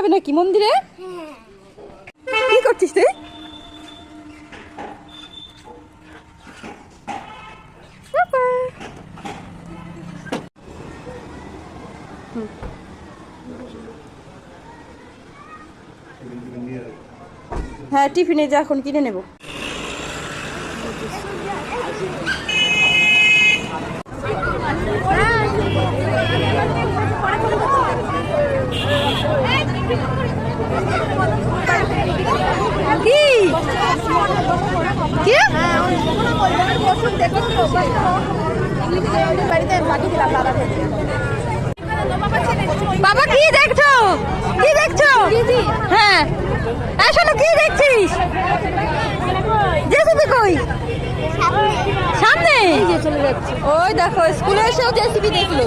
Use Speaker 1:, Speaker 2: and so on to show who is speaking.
Speaker 1: যাবে নাকি মন্দিরে? কি করছিস তুই? হ্যাঁ টিফিনে যা, এখন কিনে নেব। কি বাবা কি দেখছো? কি দেখছো? হ্যাঁ আসলে কি দেখছিস? জেসিবি কই? সামনে ওই দেখো, স্কুলে এসেও জেসিবি দেখলো।